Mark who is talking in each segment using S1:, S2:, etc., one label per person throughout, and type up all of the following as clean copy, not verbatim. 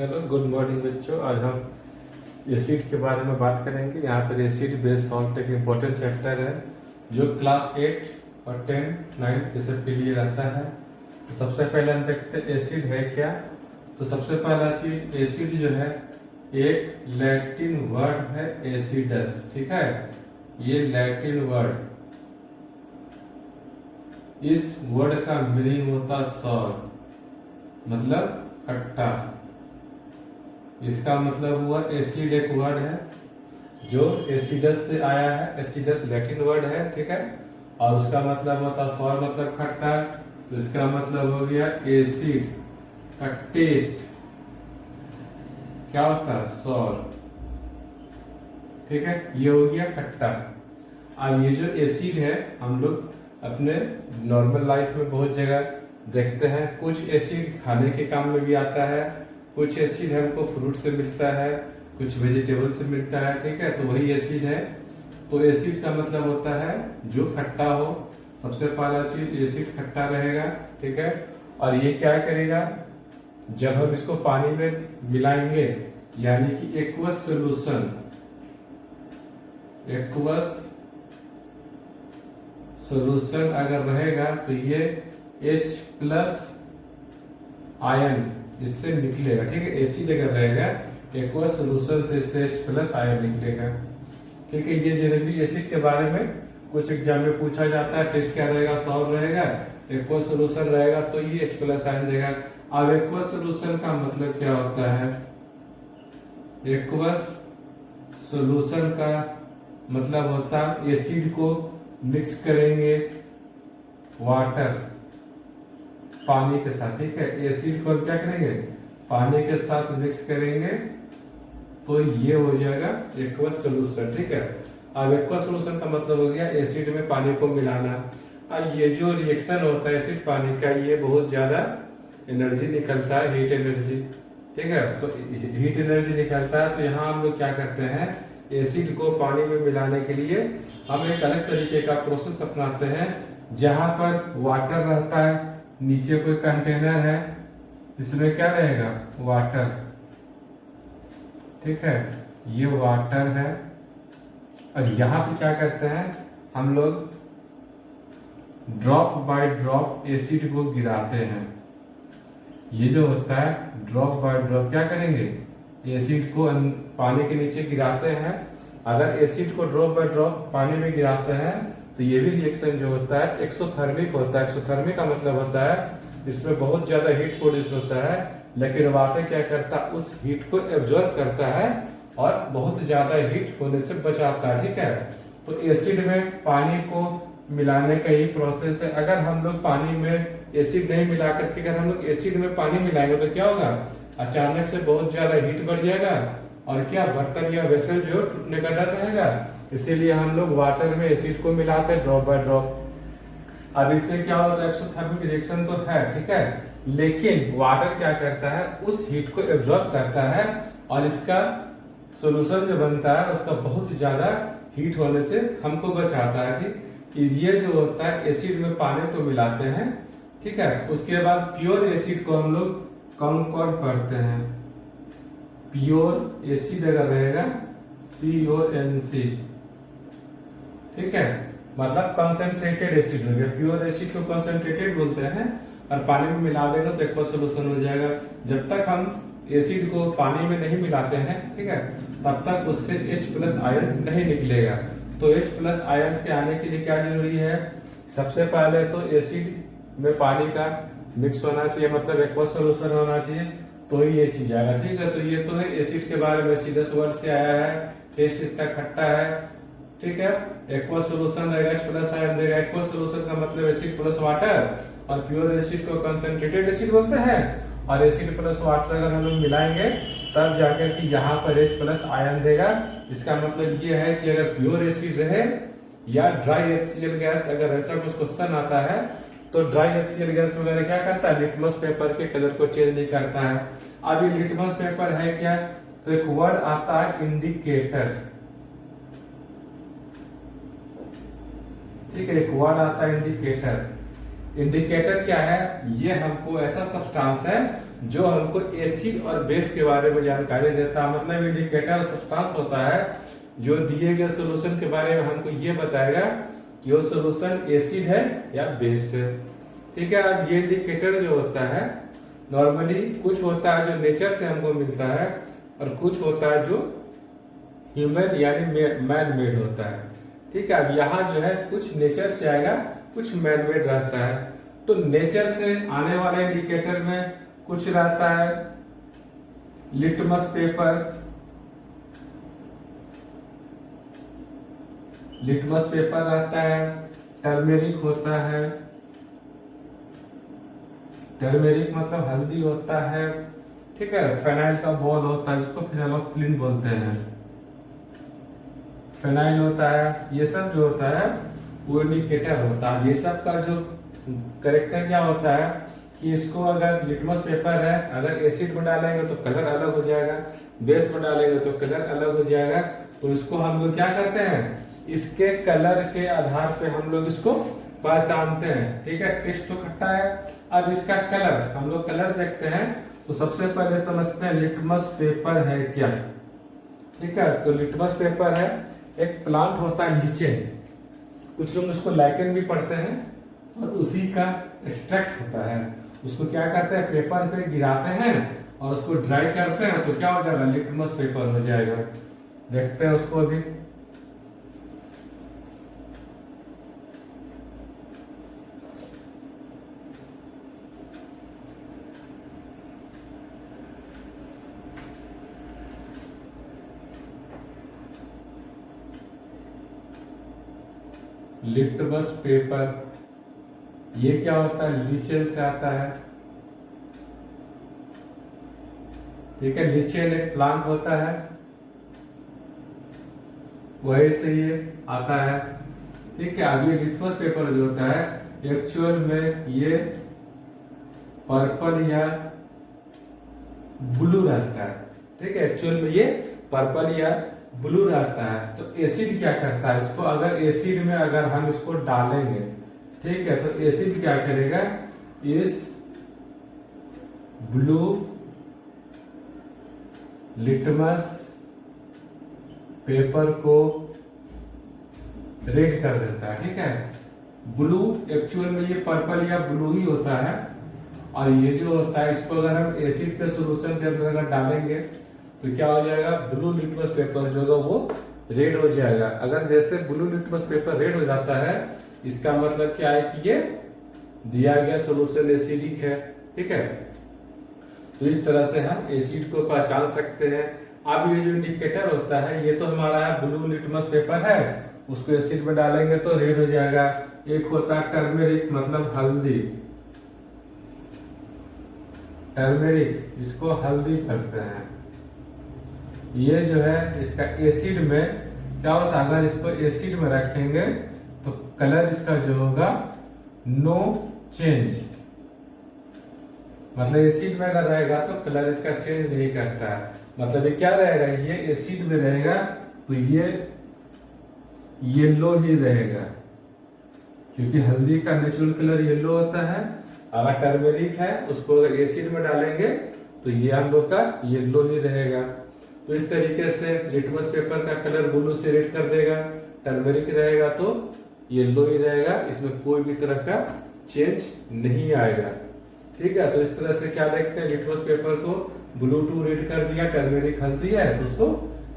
S1: Hello, good morning बच्चों। आज हम एसिड के बारे में बात करेंगे। यहाँ पर एसिड बेस सॉल्ट एक इम्पोर्टेंट चैप्टर है जो क्लास 8 और 10, 9 ये सब के लिए रहता है। तो सबसे पहले हम देखते हैं एसिड है क्या। तो सबसे पहला चीज, एसिड जो है एक लैटिन वर्ड है एसिडस, ठीक है। ये लैटिन वर्ड, इस वर्ड का मीनिंग होता सॉर, मतलब खट्टा। इसका मतलब हुआ एसिड एक वर्ड है जो एसिडस से आया है। एसिडस लैटिन वर्ड है, ठीक है। और उसका मतलब होता सॉर, मतलब खट्टा। तो इसका मतलब हो गया एसिड का टेस्ट क्या होता है, सॉर, ठीक है। ये हो गया खट्टा। अब ये जो एसिड है हम लोग अपने नॉर्मल लाइफ में बहुत जगह देखते हैं। कुछ एसिड खाने के काम में भी आता है, कुछ एसिड हमको फ्रूट से मिलता है, कुछ वेजिटेबल से मिलता है, ठीक है। तो वही एसिड है। तो एसिड का मतलब होता है जो खट्टा हो। सबसे पहला चीज, एसिड खट्टा रहेगा, ठीक है। और ये क्या करेगा, जब हम इसको पानी में मिलाएंगे, यानी कि एक्वस सोल्यूशन, एक्वस सोल्यूशन अगर रहेगा तो ये H प्लस आयन इससे निकलेगा, ठीक है। एसिड अगर रहेगा एक्वस सोल्यूशन तो इससे H प्लस आयन निकलेगा, ठीक है। ये जनरली एसिड के बारे में कुछ एग्जाम में पूछा जाता है। टेस्ट क्या रहेगा, सॉल्व रहेगा, एक्वस सोल्यूशन रहेगा तो ये H प्लस आयन देगा। अब एक्वस सोल्यूशन का मतलब क्या होता है, एक्वस सोल्यूशन का मतलब होता है एसिड को मिक्स करेंगे वाटर, पानी के साथ, ठीक है। एसिड को क्या करेंगे, पानी के साथ मिक्स करेंगे तो ये हो जाएगा एक्वस सोल्यूशन, ठीक है। अब एक्वस सोल्यूशन का मतलब हो गया एसिड में पानी को मिलाना। अब ये जो रिएक्शन होता है एसिड पानी का, ये बहुत ज्यादा एनर्जी निकलता है, हीट एनर्जी, ठीक है। तो हीट एनर्जी निकलता है। तो यहाँ हम लोग क्या करते हैं, एसिड को पानी में मिलाने के लिए हम एक अलग तरीके का प्रोसेस अपनाते हैं, जहां पर वाटर रहता है, नीचे कोई कंटेनर है, इसमें क्या रहेगा, वाटर, ठीक है। ये वाटर है। और यहाँ पे क्या करते हैं हम लोग, ड्रॉप बाय ड्रॉप एसिड को गिराते हैं। ये जो होता है ड्रॉप बाय ड्रॉप, क्या करेंगे, एसिड को पानी के नीचे गिराते हैं। अगर एसिड को ड्रॉप बाय ड्रॉप पानी में गिराते हैं तो ये भी रिएक्शन जो होता है एक्सोथर्मिक होता है। एक्सोथर्मिक का मतलब होता है इसमें बहुत ज्यादा हीट प्रोड्यूस होता है, लेकिन वाटर क्या करता है, उस हीट को एब्जॉर्ब करता है और बहुत ज्यादा हीट होने से बचाता है, ठीक है। तो एसिड में पानी को मिलाने का ही प्रोसेस है। अगर हम लोग पानी में एसिड नहीं मिला करके अगर हम लोग एसिड में पानी मिलाएंगे तो क्या होगा, अचानक से बहुत ज्यादा हीट बढ़ जाएगा और क्या, बर्तन या वेसल जो टूटने का डर रहेगा। इसीलिए हम लोग वाटर में एसिड को मिलाते हैं ड्रॉप बाय ड्रॉप। अब इससे क्या होता है, एक्सोथर्मिक रिएक्शन तो है, ठीक है, लेकिन वाटर क्या करता है, उस हीट को एब्जॉर्ब करता है और इसका सोल्यूशन जो बनता है उसका बहुत ज्यादा हीट होने से हमको बचाता है, ठीक। ये जो होता है एसिड में पानी को मिलाते हैं, ठीक है। उसके बाद प्योर एसिड को हम लोग कॉन्कॉर्ड पढ़ते हैं। प्योर एसिड अगर रहेगा CONC, ठीक है, मतलब कंसंट्रेटेड एसिड हो गया। प्योर एसिड को कंसंट्रेटेड बोलते हैं और पानी में मिला देगा तो एक्वस सोल्यूशन हो जाएगा। जब तक हम एसिड को पानी में नहीं मिलाते हैं, ठीक है, तब तक उससे H प्लस आयंस नहीं निकलेगा। तो H प्लस आयंस के आने के लिए क्या जरूरी है, सबसे पहले तो एसिड में पानी का मिक्स होना चाहिए, मतलब एक्वस सोल्यूशन होना चाहिए, तो ही ये चीज आएगा, ठीक है। तो ये तो है एसिड के बारे में, सीधे वर्ड से आया है, टेस्ट इसका खट्टा है, ठीक है। एक्वस सोल्यूशन रहेगा, H प्लस आयन देगा। एक्वस सोल्यूशन का मतलब एसिड प्लस वाटर, और प्योर एसिड को कंसंट्रेटेड एसिड बोलते हैं। और एसिड प्लस वाटर अगर हम लोग मिलाएंगे तब जाकर कि यहाँ पर H प्लस आयन देगा। इसका मतलब ये है कि अगर प्योर एसिड रहे या ड्राई HCl गैस, अगर ऐसा कुछ क्वेश्चन आता है तो ड्राई HCl गैस वगैरह क्या करता है, लिटमस पेपर के कलर को चेंज नहीं करता है। अब ये लिटमस पेपर है क्या, तो एक वर्ड आता है इंडिकेटर, ठीक है, एक वर्ड आता है इंडिकेटर। इंडिकेटर क्या है, ये हमको ऐसा सब्सटेंस है जो हमको एसिड और बेस के बारे में जानकारी देता है। मतलब इंडिकेटर सब्सटेंस होता है जो दिए गए सॉल्यूशन के बारे में हमको ये बताएगा कि वो सॉल्यूशन एसिड है या बेस है। ठीक है, अब ये इंडिकेटर जो होता है नॉर्मली कुछ होता है जो नेचर से हमको मिलता है और कुछ होता है जो ह्यूमन यानी मैन मेड होता है। ठीक है, अब यहाँ जो है कुछ नेचर से आएगा, कुछ मैन मेड रहता है। तो नेचर से आने वाले इंडिकेटर में कुछ रहता है लिटमस पेपर, लिटमस पेपर रहता है, टर्मेरिक होता है, टर्मेरिक मतलब हल्दी होता है। ठीक है, फेनाइल का बॉल होता है जिसको फिनाइलओक्सीन बोलते हैं, फेनाइल होता है। ये सब जो होता है वो इंडिकेटर होता है। ये सब का जो करेक्टर क्या होता है कि इसको अगर लिटमस पेपर है, अगर एसिड में डालेंगे तो कलर अलग हो जाएगा, बेस में डालेंगे तो कलर अलग हो जाएगा। तो इसको हम लोग क्या करते हैं, इसके कलर के आधार पे हम लोग इसको पहचानते हैं। ठीक है, टेस्ट तो खट्टा है। अब इसका कलर हम लोग कलर देखते हैं तो सबसे पहले समझते हैं लिटमस पेपर है क्या। ठीक है, तो लिटमस पेपर है, एक प्लांट होता है लीचेन, कुछ लोग उसको लाइकेन भी पढ़ते हैं, और उसी का एक्सट्रैक्ट होता है। उसको क्या करते हैं, पेपर पे गिराते हैं और उसको ड्राई करते हैं तो क्या हो जाएगा, लिटमस पेपर हो जाएगा। देखते हैं उसको अभी। लिटमस पेपर ये क्या होता है, लीचेन से आता है। ठीक है, लीचेन एक प्लांट होता है, वही से ये आता है। ठीक है, अब ये लिटमस पेपर जो होता है एक्चुअल में ये पर्पल या ब्लू रहता है। ठीक है, एक्चुअल में ये पर्पल या ब्लू रहता है। तो एसिड क्या करता है, इसको अगर एसिड में अगर हम इसको डालेंगे, ठीक है, तो एसिड क्या करेगा, इस ब्लू लिटमस पेपर को रेड कर देता है। ठीक है, ब्लू एक्चुअल में ये पर्पल या ब्लू ही होता है, और ये जो होता है इसको अगर हम एसिड के सोल्यूशन के अंदर अगर डालेंगे तो क्या हो जाएगा, ब्लू लिटमस पेपर जो होगा वो रेड हो जाएगा। अगर जैसे ब्लू लिटमस पेपर रेड हो जाता है, इसका मतलब क्या है कि ये दिया गया सोल्यूशन एसिडिक है। ठीक है, तो इस तरह से हम एसिड को पहचान सकते हैं। अब ये जो इंडिकेटर होता है ये तो हमारा ब्लू लिटमस पेपर है, उसको एसिड में डालेंगे तो रेड हो जाएगा। एक होता है टर्मेरिक मतलब हल्दी, टर्मेरिक इसको हल्दी करते हैं। ये जो है इसका एसिड में क्या होता है, अगर इसको एसिड में रखेंगे तो कलर इसका जो होगा नो चेंज, मतलब एसिड में अगर रहेगा तो कलर इसका चेंज नहीं करता है। मतलब ये क्या रहेगा, ये एसिड में रहेगा तो ये येलो ही रहेगा, क्योंकि हल्दी का नेचुरल कलर येलो होता है। अगर टर्मेरिक है उसको अगर एसिड में डालेंगे तो ये हम लोग का येलो ही रहेगा। तो इस तरीके से लिटमस पेपर का कलर ब्लू से रेड कर देगा, टर्मेरिक रहेगा तो येलो ही रहेगा, इसमें कोई भी तरह का चेंज नहीं आएगा। ठीक है, तो इस तरह से क्या देखते हैं, लिटमस पेपर को ब्लू टू रेड कर दिया, टर्मेरिक हल्दी है तो उसको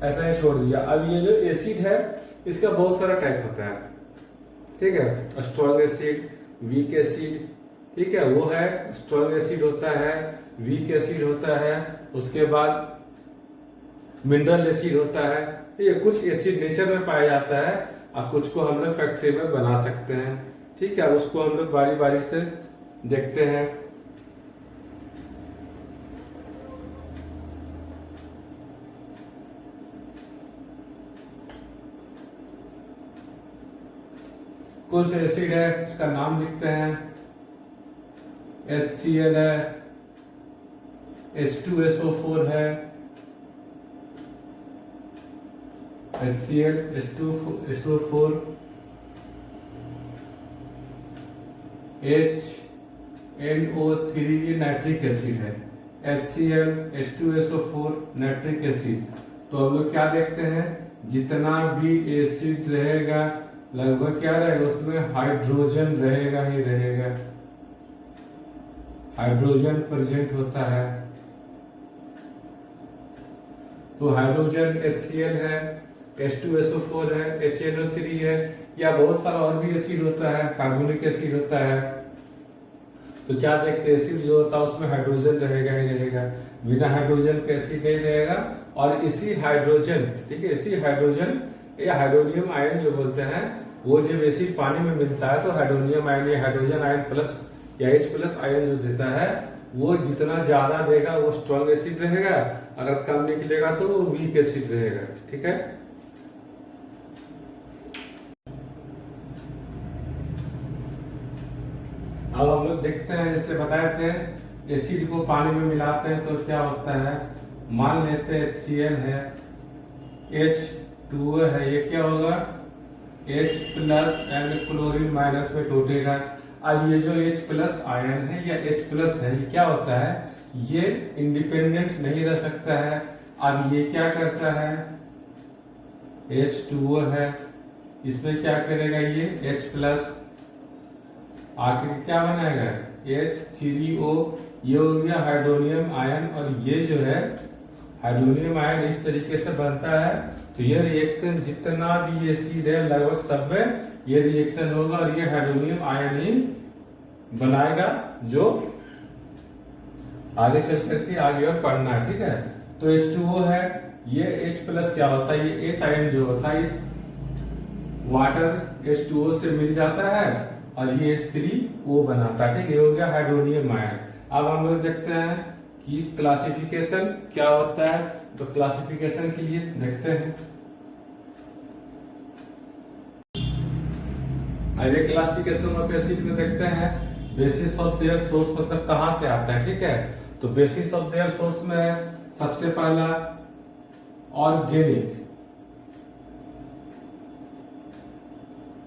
S1: ऐसा ही छोड़ दिया। अब ये जो एसिड है इसका बहुत सारा टाइप होता है। ठीक है, स्ट्रॉन्ग एसिड, वीक एसिड, ठीक है, वो है स्ट्रॉन्ग एसिड होता है, वीक एसिड होता है, उसके बाद मिनरल एसिड होता है। ये कुछ एसिड नेचर में पाया जाता है और कुछ को हम लोग फैक्ट्री में बना सकते हैं। ठीक है, उसको हम लोग बारी बारी से देखते हैं। कुछ एसिड है उसका नाम लिखते हैं, HCl है, H2SO4 है, HCl, H2SO4, HNO3 ये नाइट्रिक एसिड है। HCl H2SO4 nitric acid. तो हम लोग क्या देखते हैं, जितना भी एसिड रहेगा लगभग क्या रहेगा, उसमें हाइड्रोजन रहेगा ही रहेगा, हाइड्रोजन प्रेजेंट होता है। तो हाइड्रोजन HCl है, H2SO4 है, HNO3 है, या बहुत सारा और भी एसिड होता है, कार्बोनिक एसिड होता है। तो क्या देखते हैं, एसिड जो होता है उसमें हाइड्रोजन रहेगा ही रहेगा, बिना हाइड्रोजन के एसिड नहीं रहेगा। और इसी हाइड्रोजन, ठीक है, इसी हाइड्रोजन या हाइड्रोनियम आयन जो बोलते हैं, वो जब एसिड पानी में मिलता है तो हाइड्रोनियम आयन या हाइड्रोजन आयन प्लस या H+ आयन जो देता है, वो जितना ज्यादा देगा वो स्ट्रॉन्ग एसिड रहेगा, अगर कम निकलेगा तो वो वीक एसिड रहेगा। ठीक है, अब हम लोग देखते हैं, जैसे बताए थे एसिड को पानी में मिलाते हैं तो क्या होता है। मान लेते हैं HCl है, H2O है, ये क्या होगा H+ एंड क्लोरीन माइनस में टूटेगा। अब ये जो H+ आयन है या H+ है, ये क्या होता है, ये इंडिपेंडेंट नहीं रह सकता है। अब ये क्या करता है, H2O है, इसमें क्या करेगा, ये H+ आखिर क्या बनाएगा H3O, ये हो गया हाइड्रोनियम आयन। और ये जो है हाइड्रोनियम आयन इस तरीके से बनता है। तो ये रिएक्शन जितना भी एसिड है लगभग सब में ये रिएक्शन होगा और ये हाइड्रोनियम आयन ही बनाएगा, जो आगे चल करके आगे और पढ़ना है। ठीक है, तो H2O है, ये H+ क्या होता है, ये H आयन जो होता है इस वाटर H2O से मिल जाता है और ये H3O बनाता है। ठीक है, ये हो गया हाइड्रोनियम आयन। अब हम लोग देखते हैं कि क्लासिफिकेशन क्या होता है। तो क्लासिफिकेशन के लिए देखते हैं, अरे क्लासिफिकेशन ऑफ एसिड में देखते हैं बेसिस ऑफ देयर सोर्स, मतलब कहां से आता है। ठीक है, तो बेसिस ऑफ देयर सोर्स में सबसे पहला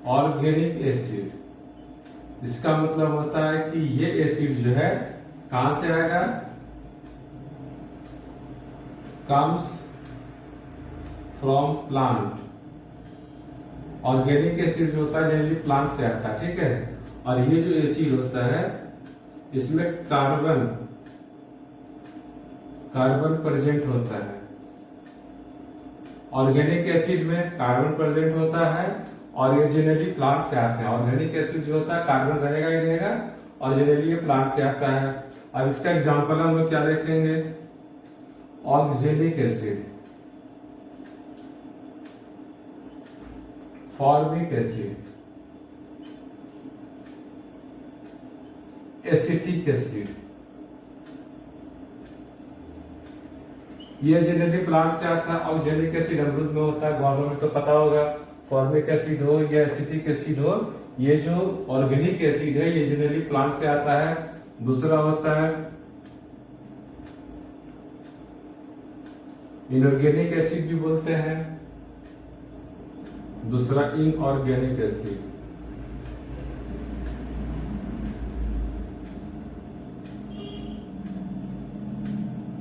S1: ऑर्गेनिक एसिड। इसका मतलब होता है कि ये एसिड जो है कहां से आएगा, comes from plant. Organic acid जो होता है जनरली प्लांट से आता है। ठीक है, और ये जो एसिड होता है इसमें कार्बन प्रेजेंट होता है। ऑर्गेनिक एसिड में कार्बन प्रेजेंट होता है और ये जनरली प्लांट से आते हैं। ऑर्गेनिक एसिड जो होता है कार्बन रहेगा ही रहेगा और जनरली ये प्लांट से आता है। अब इसका एग्जांपल हम लोग क्या देखेंगे, oxalic acid, formic acid, acetic acid, ये जनरली प्लांट से आता है। ऑक्जेलिक एसिड अमरूद में होता है, गौरव में तो पता होगा। फॉर्मिक एसिड हो या एसिटिक एसिड हो, ये जो ऑर्गेनिक एसिड है ये जनरली प्लांट से आता है। दूसरा होता है इनऑर्गेनिक एसिड भी बोलते हैं, दूसरा इनऑर्गेनिक एसिड।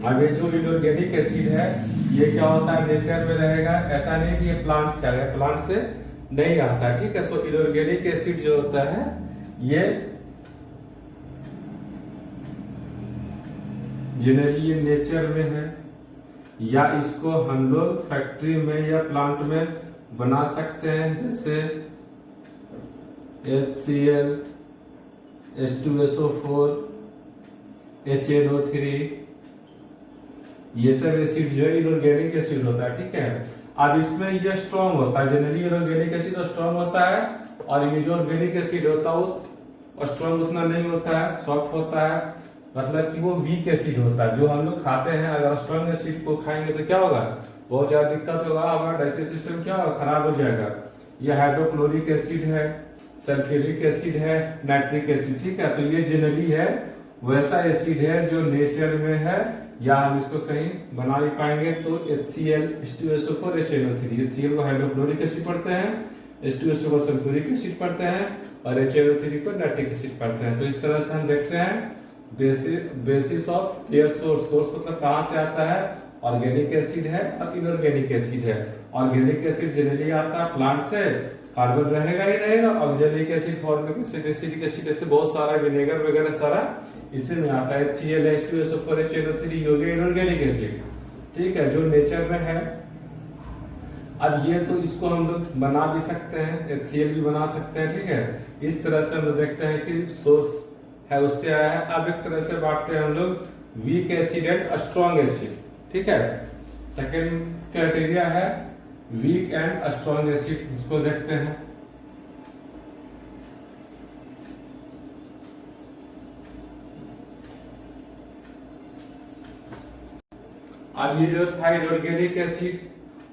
S1: अब ये जो इनऑर्गेनिक एसिड है ये क्या होता है, नेचर में रहेगा, ऐसा नहीं कि ये प्लांट से आ गया, प्लांट से नहीं आता। ठीक है, तो इनऑर्गेनिक एसिड जो होता है ये जनरली ये नेचर में है, या इसको हम लोग फैक्ट्री में या प्लांट में बना सकते हैं, जैसे HCl H2SO4 HNO3, ये सब एसिड जो है इनऑर्गेनिक एसिड होता है। ठीक है, अब इसमें ये स्ट्रॉन्ग होता है, जनरली इनऑर्गेनिक एसिड स्ट्रॉन्ग होता है और ये जो ऑर्गेनिक एसिड होता है वो स्ट्रॉन्ग उतना नहीं होता है, सॉफ्ट होता है, मतलब कि वो वीक एसिड होता है। जो हम लोग खाते हैं अगर स्ट्रॉन्ग एसिड को खाएंगे तो क्या होगा, बहुत ज्यादा दिक्कत होगा, हमारा डाइजेस्टिव सिस्टम क्या होगा, खराब हो जाएगा। ये हाइड्रोक्लोरिक एसिड है, सल्फ्यूरिक एसिड है, नाइट्रिक एसिड। ठीक है, तो ये जनरली है वैसा एसिड है जो नेचर में है या हम इसको कहीं बना नहीं पाएंगे। तो HCl H2SO4 HNO3, HCl को हाइड्रोक्लोरिक एसिड पढ़ते हैं, H2SO सल्फ्यूरिक एसिड पढ़ते हैं और HNO3 को नाइट्रिक एसिड पढ़ते हैं। तो इस तरह से हम देखते हैं basis of their source. Source मतलब कहाँ से आता है, ऑर्गेनिक एसिड है और इनऑर्गेनिक एसिड है। ऑर्गेनिक एसिड जनरली आता है प्लांट से, कार्बन रहेगा ही रहेगा। Oxalic acid, formic acid, acetic acid, ऐसे बहुत सारा, विनेगर वगैरह सारा इसी में आता है। HCl, H2SO4, HNO3 ये हो गया इनऑर्गेनिक एसिड, ठीक है, जो नेचर में है। अब ये तो इसको हम लोग बना भी सकते हैं, HCl भी बना सकते हैं, ठीक है। इस तरह से हम लोग देखते हैं कि सोर्स है उससे आया है। अब एक तरह से बांटते हैं हम लोग weak acid and strong acid, ठीक है। सेकेंड क्राइटेरिया है वीक एंड स्ट्रॉन्ग एसिड, उसको देखते हैं। अब ये जो था इनऑर्गेनिक एसिड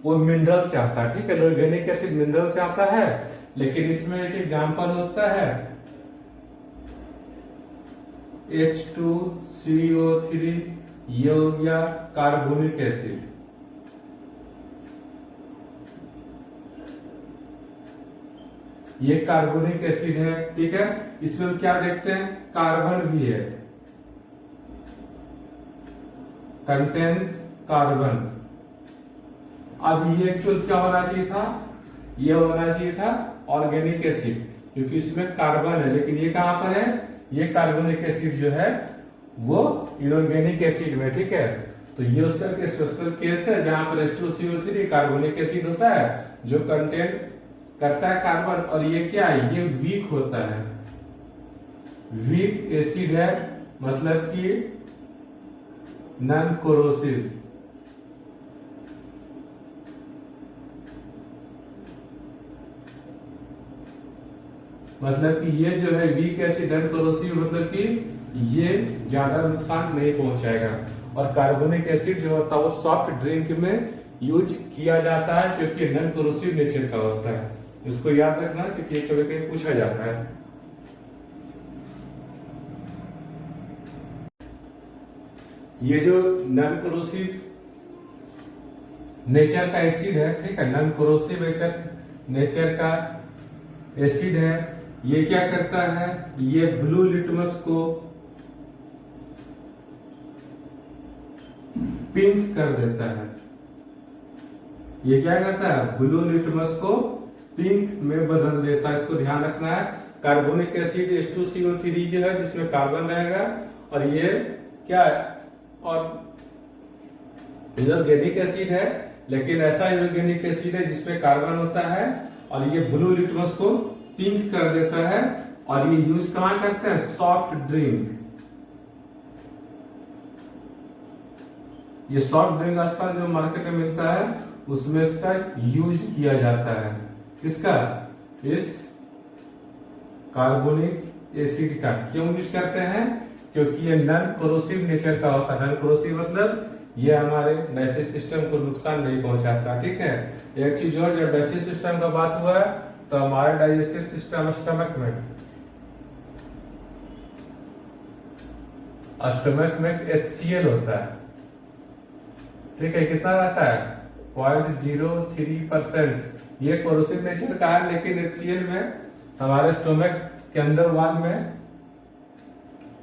S1: वो मिनरल से आता है, ठीक है। ऑर्गेनिक एसिड मिनरल से आता है, लेकिन इसमें एक एग्जांपल होता है H2CO3, ये हो गया कार्बोनिक एसिड। ये कार्बोनिक एसिड है, ठीक है। इसमें हम क्या देखते हैं, कार्बन भी है, कंटेन्स कार्बन। अब ये एक्चुअल क्या होना चाहिए था, ये होना चाहिए था ऑर्गेनिक एसिड, क्योंकि इसमें कार्बन है, लेकिन ये कहां पर है, ये कार्बोनिक एसिड जो है वो इनऑर्गेनिक एसिड में, ठीक है। तो ये उसका स्पेशल केस है जहां पर H2CO3 कार्बोनिक एसिड होता है जो कंटेन करता है कार्बन, और ये क्या है, ये वीक होता है, वीक एसिड है, मतलब कि नॉन कोरोसिव। मतलब कि ये जो है वीक एसिड नॉन कोरोसिव, मतलब कि ये ज्यादा नुकसान नहीं पहुंचाएगा। और कार्बोनिक एसिड जो होता है वो सॉफ्ट ड्रिंक में यूज किया जाता है, क्योंकि नॉन कोरोसिव नेचर का होता है। इसको याद रखना, क्योंकि कभी कभी पूछा जाता है। ये जो नॉन कोरोसिव नेचर का एसिड है, ठीक है, नॉन कोरोसिव नेचर का एसिड है, ये क्या करता है, ये ब्लू लिटमस को पिंक कर देता है। ये क्या करता है, ब्लू लिटमस को पिंक में बदल देता है, इसको ध्यान रखना है। कार्बोनिक एसिड H2CO3 जो है जिसमें कार्बन रहेगा, और ये क्या है, और इनऑर्गेनिक एसिड है, लेकिन ऐसा इनऑर्गेनिक एसिड है जिसमें कार्बन होता है, और ये ब्लू लिटमस को पिंक कर देता है। और ये यूज कहां करते हैं, सॉफ्ट ड्रिंक। ये सॉफ्ट ड्रिंक आजकल जो मार्केट में मिलता है उसमें इसका यूज किया जाता है, किसका, इस कार्बोनिक एसिड का। क्यों यूज करते हैं, क्योंकि ये नॉन कोरोसिव नेचर का होता है। नॉन कोरोसिव मतलब ये हमारे डाइजेस्टिव सिस्टम को नुकसान नहीं पहुंचाता, ठीक है। एक चीज और, जब डाइजेस्टिव सिस्टम का बात हुआ है तो हमारे डाइजेस्टिव सिस्टम स्टमक में HCl होता है, ठीक है। कितना रहता है, 0.03%। ये कोरोसिव नेचर का है, लेकिन HCl में हमारे स्टमक के अंदर वाल में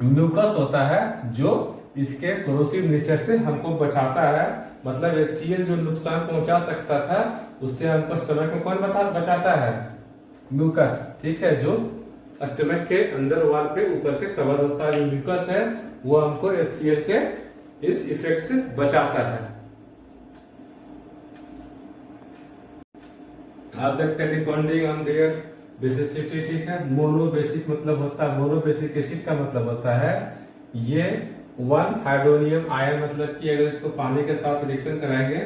S1: म्यूकस होता है जो इसके कोरोसिव नेचर से हमको बचाता है। मतलब HCl जो नुकसान पहुंचा सकता था उससे हमको स्टमक में कौन बचाता है, म्यूकस, ठीक है, जो स्टमक के अंदर वाल पे ऊपर से कवर होता है। जो म्यूकस है वो हमको HCl के इस इफेक्ट से बचाता है। आप देखते हैं डिपेंडिंग ऑन देयर बेसिसिटी, ठीक है। मोनोबेसिक मतलब होता है, मोनोबेसिक एसिड का मतलब होता है ये 1 हाइड्रोनियम आयन, मतलब कि अगर इसको पानी के साथ रिएक्शन कराएंगे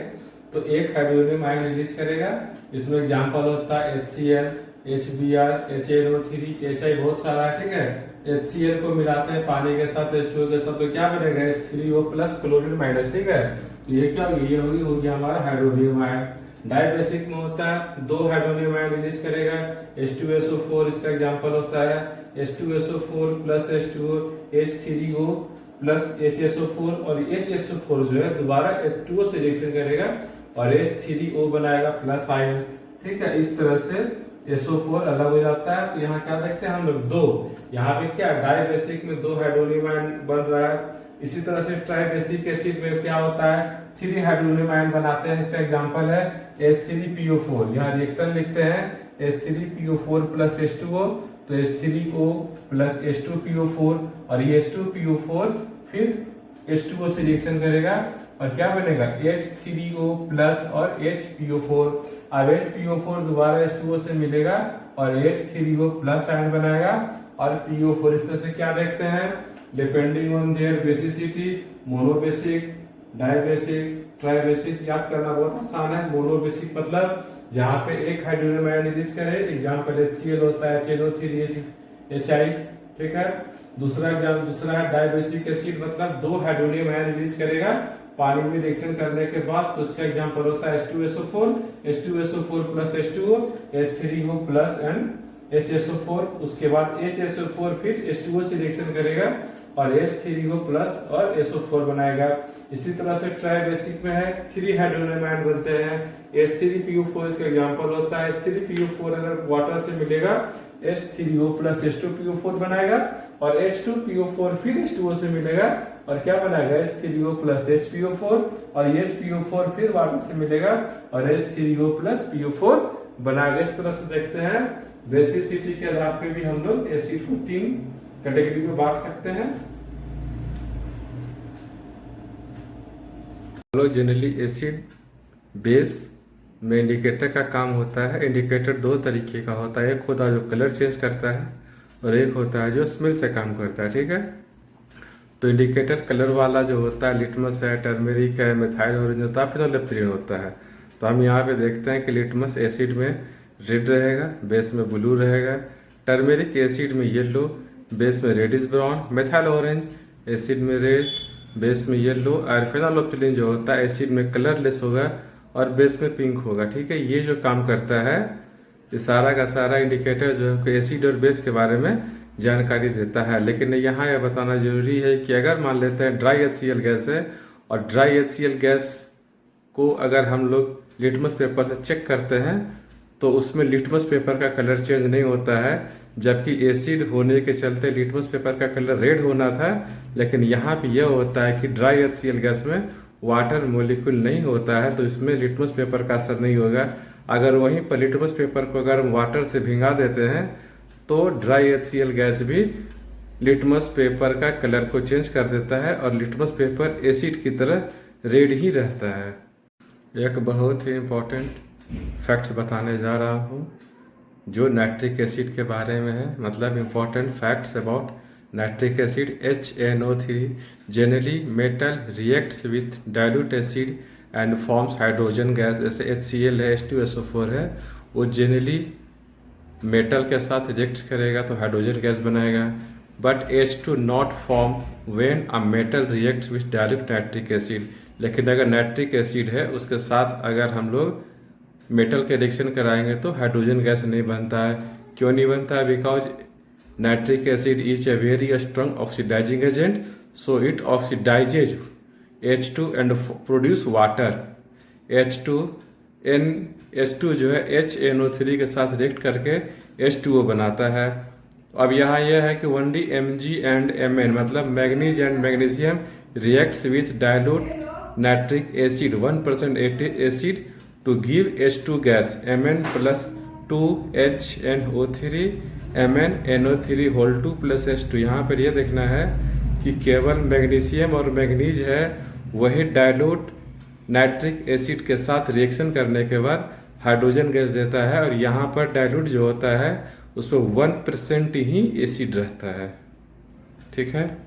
S1: तो एक हाइड्रोनियम आयन रिलीज करेगा। इसमें एग्जांपल होता है HCl, HBr, HNO3, HI, बहुत सारा है, ठीक है। HCl को मिलाते हैं पानी के साथ H2O के साथ तो क्या बनेगा, H3O प्लस क्लोरीन माइनस, ठीक है। तो ये क्या होगी, ये हो गया हमारा हाइड्रोनियम आयन। डाइबेसिक में होता है 2 हाइड्रोनियम आयन रिलीज करेगा, H2SO4 इसका एग्जांपल होता है। H2SO4 plus H2O, H3O plus HSO4, और HSO4 जो है दोबारा H2O से रिएक्शन करेगा और H3O बनाएगा प्लस आयन, ठीक है। इस तरह से SO4 अलग हो जाता है। तो यहाँ क्या देखते हैं हम लोग, दो, यहाँ पे क्या डाई बेसिक में 2 हाइड्रोनियम आयन बन रहा है। इसी तरह से ट्राई बेसिक एसिड में क्या होता है, 3 हाइड्रोनियम आयन बनाते हैं। इसका एग्जांपल है H3PO4। यहाँ रिएक्शन लिखते हैं H3PO4 प्लस H2O, तो H3O प्लस H2PO4, और ये H2PO4 फिर H2O से रिएक्शन करेगा और क्या बनेगा, H3O प्लस और HPO4। अब HPO4 दोबारा H2O से मिलेगा और H3O प्लस आयन बनाएगा और PO4। इस तरह से क्या देखते हैं, depending on their basicity, monobasic, dibasic, tribasic. याद करना बहुत आसान है। मोनोबेसिक मतलब जहाँ पे एक हाइड्रोजन आयन रिलीज करे, एग्जाम्पल HCl होता है, HNO3 HI, ठीक है। दूसरा डाइबेसिक एसिड मतलब 2 हाइड्रोनियम आयन रिलीज करेगा पानी में रिएक्शन करने के बाद, तो इसका एग्जांपल होता है H2SO4, H2SO4 plus H2O, H3O plus and HSO4। उसके बाद HSO4 फिर H2O से रिएक्शन करेगा और H3O प्लस और SO4 बनाएगा। इसी तरह से ट्राइबेसिक में है, 3 हाइड्रोनियम आयन बनते हैं, H3PO4 इसका एग्जांपल होता है। H3PO4 अगर वाटर से मिलेगा H3O प्लस H2PO4 बनाएगा और H2PO4 फिर H2O से मिलेगा और क्या बनाएगा, H3O प्लस HPO4, और HPO4 फिर वाटर से मिलेगा और H3O प्लस PO4 बनाएगा। इस तरह से देखते हैं बेसिसिटी के आधार पे भी हम लोग एसिड को 3 कैटेगरी में बांट सकते हैं। जनरली एसिड बेस में इंडिकेटर का काम होता है। इंडिकेटर 2 तरीके का होता है, एक होता है जो कलर चेंज करता है और एक होता है जो स्मेल से काम करता है, ठीक है। तो इंडिकेटर कलर वाला जो होता है, लिटमस है, टर्मेरिक है, मिथाइल ऑरेंज होता है, फिनोलेप्थलीन होता है। तो हम यहाँ पे देखते हैं कि लिटमस एसिड में रेड रहेगा, बेस में ब्लू रहेगा। टर्मेरिक एसिड में येलो, बेस में reddish brown. Methyl orange acid में रेड, बेस में येलो। और फिनोलेप्थलीन जो होता है एसिड में कलरलेस होगा और बेस में पिंक होगा, ठीक है। ये जो काम करता है, ये सारा का सारा इंडिकेटर जो है एसिड और बेस के बारे में जानकारी देता है। लेकिन यहाँ यह बताना जरूरी है कि अगर मान लेते हैं ड्राई HCl गैस है और ड्राई HCl गैस को अगर हम लोग लिटमस पेपर से चेक करते हैं तो उसमें लिटमस पेपर का कलर चेंज नहीं होता है, जबकि एसिड होने के चलते लिटमस पेपर का कलर रेड होना था। लेकिन यहाँ पे यह होता है कि ड्राई HCl गैस में वाटर मोलिक्यूल नहीं होता है, तो इसमें लिटमस पेपर का असर नहीं होगा। अगर वहीं पर लिटमस पेपर को अगर हम वाटर से भिंगा देते हैं तो ड्राई HCl गैस भी लिटमस पेपर का कलर को चेंज कर देता है और लिटमस पेपर एसिड की तरह रेड ही रहता है। एक बहुत ही इम्पोर्टेंट फैक्ट्स बताने जा रहा हूँ जो नाइट्रिक एसिड के बारे में है, मतलब important facts about nitric acid. HNO3 generally metal reacts with dilute acid and forms hydrogen gas। जैसे HCl है, H2SO4 है, वो जनरली मेटल के साथ रिएक्ट करेगा तो हाइड्रोजन गैस बनाएगा। But H2 not form when a metal reacts with direct nitric acid. लेकिन अगर नाइट्रिक एसिड है उसके साथ अगर हम लोग मेटल के रिएक्शन कराएंगे तो हाइड्रोजन गैस नहीं बनता है। क्यों नहीं बनता है? Because nitric acid is a very strong oxidising agent, so it oxidises H2 and produce water. H2 जो है HNO3 के साथ रिएक्ट करके H2O बनाता है। अब यहाँ यह है कि 1D Mg एंड Mn मतलब manganese and magnesium reacts with dilute nitric acid 1% acid to give H2 gas Mn plus 2HNO3 MnNO3 whole 2 plus H2। यहाँ पर यह देखना है कि केवल मैग्नीशियम और मैग्नीज है वही डाइल्यूट नाइट्रिक एसिड के साथ रिएक्शन करने के बाद हाइड्रोजन गैस देता है, और यहाँ पर डाइल्यूट जो होता है उसमें 1% ही एसिड रहता है, ठीक है।